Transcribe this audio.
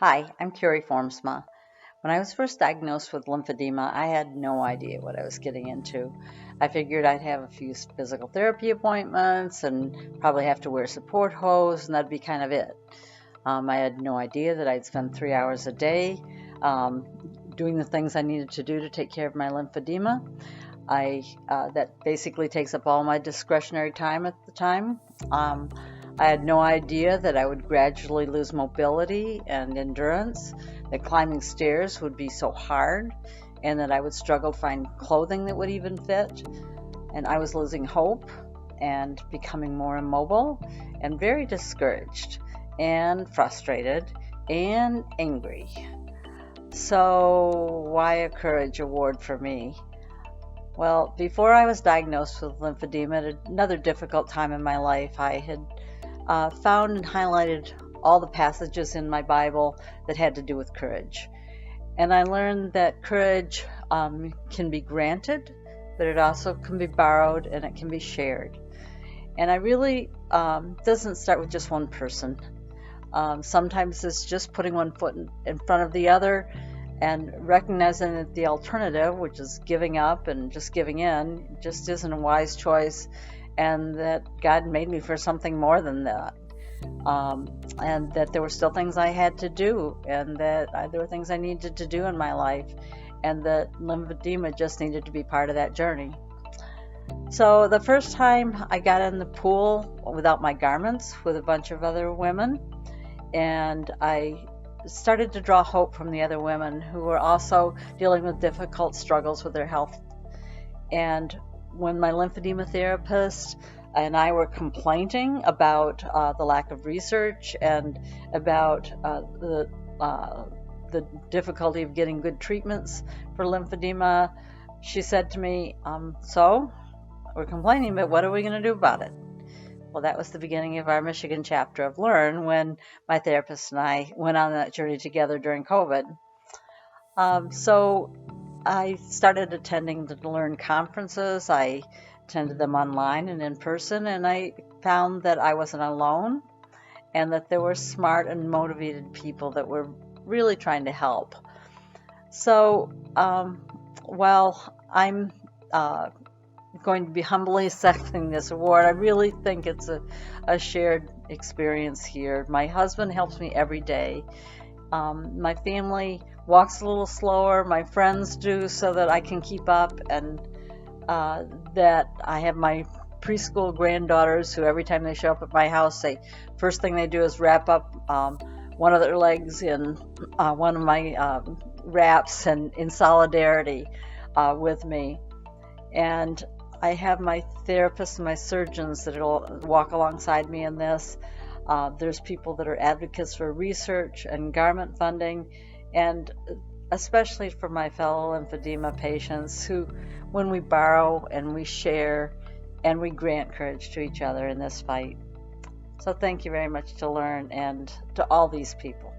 Hi, I'm Kari Formsma. When I was first diagnosed with lymphedema, I had no idea what I was getting into. I figured I'd have a few physical therapy appointments and probably have to wear support hose, and that'd be kind of it. I had no idea that I'd spend 3 hours a day doing the things I needed to do to take care of my lymphedema. That basically takes up all my discretionary time at the time. I had no idea that I would gradually lose mobility and endurance, that climbing stairs would be so hard, and that I would struggle to find clothing that would even fit. And I was losing hope and becoming more immobile and very discouraged and frustrated and angry. So why a courage award for me? Well, before I was diagnosed with lymphedema, at another difficult time in my life, I had found and highlighted all the passages in my Bible that had to do with courage. And I learned that courage can be granted, but it also can be borrowed and it can be shared. And I really doesn't start with just one person. Sometimes it's just putting one foot in front of the other and recognizing that the alternative, which is giving up and just giving in, just isn't a wise choice, and that God made me for something more than that. And that there were still things I had to do, and that there were things I needed to do in my life, and that lymphedema just needed to be part of that journey. So the first time I got in the pool without my garments with a bunch of other women, and I started to draw hope from the other women who were also dealing with difficult struggles with their health. And when my lymphedema therapist and I were complaining about the lack of research and about the difficulty of getting good treatments for lymphedema, she said to me, so we're complaining, but what are we going to do about it? Well, that was the beginning of our Michigan chapter of LE&RN when my therapist and I went on that journey together during COVID. So I started attending the LE&RN conferences. I attended them online and in person, and I found that I wasn't alone and that there were smart and motivated people that were really trying to help. So while I'm going to be humbly accepting this award, I really think it's a shared experience here. My husband helps me every day. My family walks a little slower, my friends do, so that I can keep up, and that I have my preschool granddaughters who every time they show up at my house, first thing they do is wrap up one of their legs in one of my wraps and in solidarity with me. And I have my therapists and my surgeons that will walk alongside me in this. There's people that are advocates for research and garment funding, and especially for my fellow lymphedema patients who, when we borrow and we share and we grant courage to each other in this fight. So thank you very much to LE&RN and to all these people.